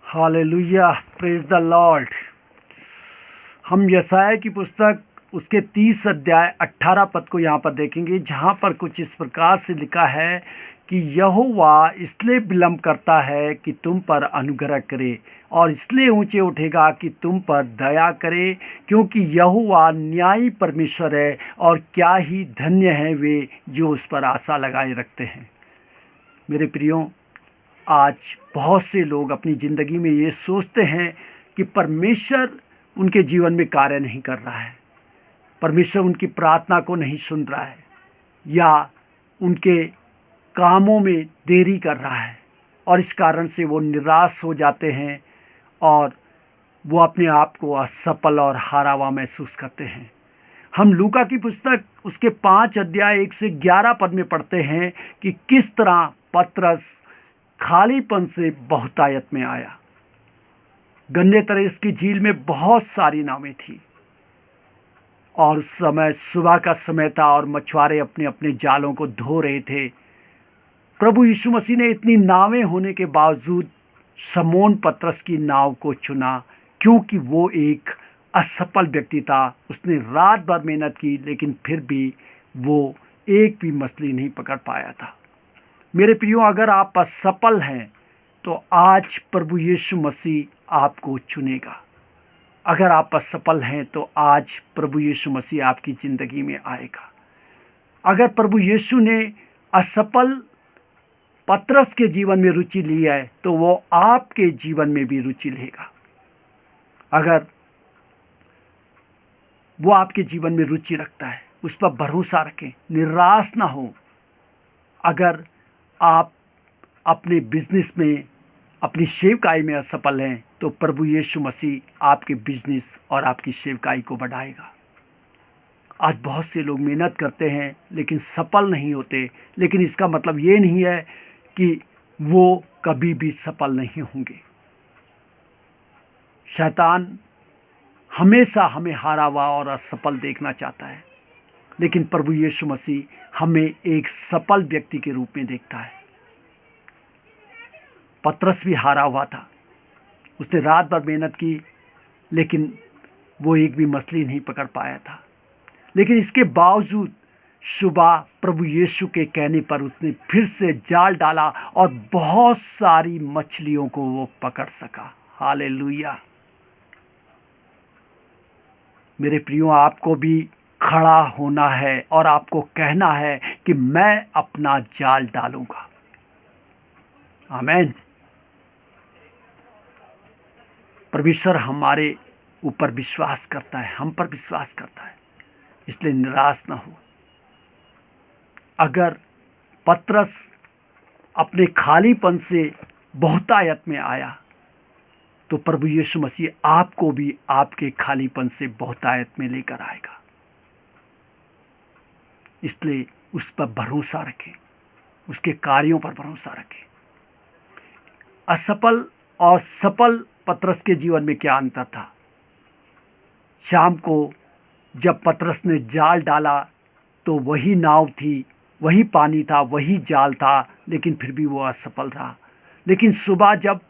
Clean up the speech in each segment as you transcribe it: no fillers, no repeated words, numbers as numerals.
Hallelujah, praise the Lord. हम यशायाह की पुस्तक उसके 30 अध्याय 18 पद को यहाँ पर देखेंगे, जहाँ पर कुछ इस प्रकार से लिखा है कि यहोवा इसलिए विलम्ब करता है कि तुम पर अनुग्रह करे और इसलिए ऊंचे उठेगा कि तुम पर दया करे, क्योंकि यहोवा न्यायी परमेश्वर है और क्या ही धन्य है वे जो उस पर आशा लगाए रखते हैं। मेरे प्रियो, आज बहुत से लोग अपनी ज़िंदगी में ये सोचते हैं कि परमेश्वर उनके जीवन में कार्य नहीं कर रहा है, परमेश्वर उनकी प्रार्थना को नहीं सुन रहा है या उनके कामों में देरी कर रहा है, और इस कारण से वो निराश हो जाते हैं और वो अपने आप को असफल और हारा हुआ महसूस करते हैं। हम लूका की पुस्तक उसके 5 अध्याय 1 से 11 पद में पढ़ते हैं कि किस तरह पतरस खालीपन से बहुतायत में आया। गन्ने तरेस की झील में बहुत सारी नावें थी और उस समय सुबह का समय था और मछुआरे अपने अपने जालों को धो रहे थे। प्रभु यीशु मसीह ने इतनी नावें होने के बावजूद शमौन पतरस की नाव को चुना, क्योंकि वो एक असफल व्यक्ति था। उसने रात भर मेहनत की, लेकिन फिर भी वो एक भी मछली नहीं पकड़ पाया था। मेरे प्रियो, अगर आप असफल हैं तो आज प्रभु यीशु मसीह आपको चुनेगा। अगर आप असफल हैं तो आज प्रभु यीशु मसीह आपकी ज़िंदगी में आएगा। अगर प्रभु यीशु ने असफल पतरस के जीवन में रुचि ली है तो वो आपके जीवन में भी रुचि लेगा। अगर वो आपके जीवन में रुचि रखता है, उस पर भरोसा रखें, निराश ना हो। अगर आप अपने बिजनेस में, अपनी सेवकाई में असफल हैं तो प्रभु यीशु मसीह आपके बिजनेस और आपकी सेवकाई को बढ़ाएगा। आज बहुत से लोग मेहनत करते हैं लेकिन सफल नहीं होते, लेकिन इसका मतलब ये नहीं है कि वो कभी भी सफल नहीं होंगे। शैतान हमेशा हमें हारा हुआ और असफल देखना चाहता है, लेकिन प्रभु यीशु मसीह हमें एक सफल व्यक्ति के रूप में देखता है। पतरस भी हारा हुआ था, उसने रात भर मेहनत की, लेकिन वो एक भी मछली नहीं पकड़ पाया था। लेकिन इसके बावजूद सुबह प्रभु यीशु के कहने पर उसने फिर से जाल डाला और बहुत सारी मछलियों को वो पकड़ सका। हालेलुया। मेरे प्रियो, आपको भी खड़ा होना है और आपको कहना है कि मैं अपना जाल डालूंगा। आमीन। परमेश्वर हमारे ऊपर विश्वास करता है, हम पर विश्वास करता है, इसलिए निराश ना हो। अगर पतरस अपने खालीपन से बहुतायत में आया तो प्रभु यीशु मसीह आपको भी आपके खालीपन से बहुतायत में लेकर आएगा। इसलिए उस पर भरोसा रखें, उसके कार्यों पर भरोसा रखें। असफल और सफल पतरस के जीवन में क्या अंतर था? शाम को जब पतरस ने जाल डाला तो वही नाव थी, वही पानी था, वही जाल था, लेकिन फिर भी वो असफल रहा। लेकिन सुबह जब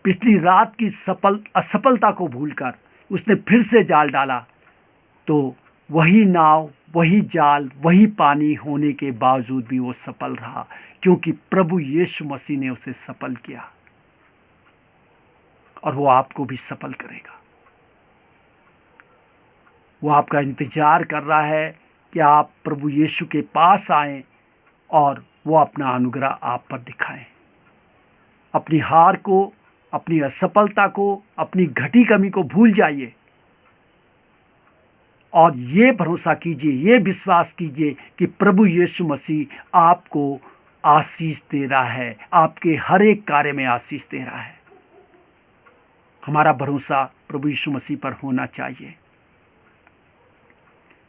पिछली रात की असफलता को भूलकर उसने फिर से जाल डाला तो वही नाव, वही जाल, वही पानी होने के बावजूद भी वो सफल रहा, क्योंकि प्रभु यीशु मसीह ने उसे सफल किया और वो आपको भी सफल करेगा। वो आपका इंतजार कर रहा है कि आप प्रभु यीशु के पास आएं और वो अपना अनुग्रह आप पर दिखाएं। अपनी हार को, अपनी असफलता को, अपनी घटी कमी को भूल जाइए और ये भरोसा कीजिए, ये विश्वास कीजिए कि प्रभु यीशु मसीह आपको आशीष दे रहा है, आपके हर एक कार्य में आशीष दे रहा है। हमारा भरोसा प्रभु यीशु मसीह पर होना चाहिए।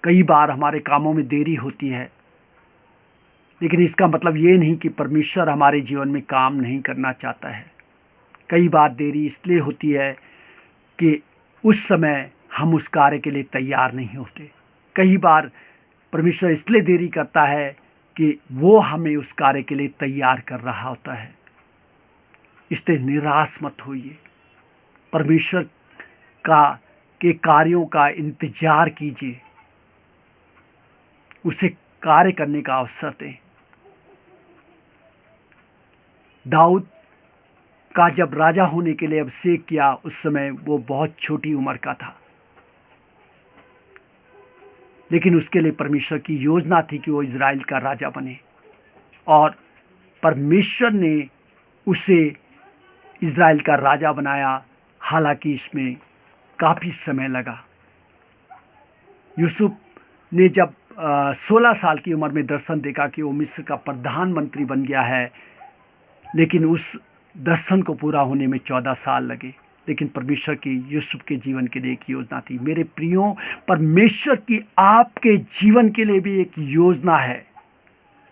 कई बार हमारे कामों में देरी होती है, लेकिन इसका मतलब ये नहीं कि परमेश्वर हमारे जीवन में काम नहीं करना चाहता है। कई बार देरी इसलिए होती है कि उस समय हम उस कार्य के लिए तैयार नहीं होते। कई बार परमेश्वर इसलिए देरी करता है कि वो हमें उस कार्य के लिए तैयार कर रहा होता है। इसलिए निराश मत होइए, परमेश्वर का के कार्यों का इंतजार कीजिए, उसे कार्य करने का अवसर दें। दाऊद का जब राजा होने के लिए अभिषेक किया, उस समय वो बहुत छोटी उम्र का था, लेकिन उसके लिए परमेश्वर की योजना थी कि वो इज़राइल का राजा बने, और परमेश्वर ने उसे इज़राइल का राजा बनाया। हालांकि इसमें काफ़ी समय लगा। यूसुफ ने जब 16 साल की उम्र में दर्शन देखा कि वो मिस्र का प्रधानमंत्री बन गया है, लेकिन उस दर्शन को पूरा होने में 14 साल लगे। लेकिन परमेश्वर की यूसुफ के जीवन के लिए एक योजना थी। मेरे प्रियो, परमेश्वर की आपके जीवन के लिए भी एक योजना है,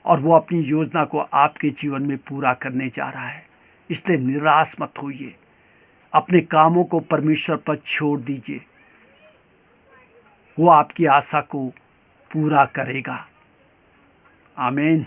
और वो अपनी योजना को आपके जीवन में पूरा करने जा रहा है। इसलिए निराश मत होइए, अपने कामों को परमेश्वर पर छोड़ दीजिए, वो आपकी आशा को पूरा करेगा। आमीन।